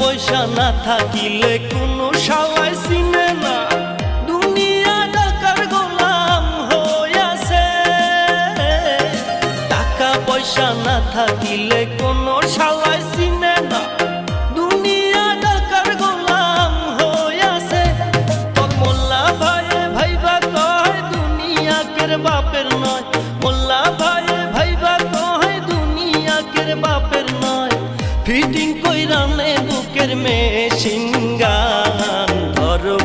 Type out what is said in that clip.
পয়সা না থাকিলে কোনো শালায় চিনে না, দুনিয়া টাকার গোলাম হইয়াছে। টাকা পয়সা না থাকিলে কোনো শালায় চিনে না, দুনিয়া টাকার গোলাম হইয়াছে। তোর মোল্লা ভাইয়ে ভাইবা কয় দুনিয়া কের বাপের নয়, মোল্লা ভাইয়ে ভাইবা কয় দুনিয়া কের বাপের নয়। ফিটিং কইরা নে বুকের মেশিন গান, ধরো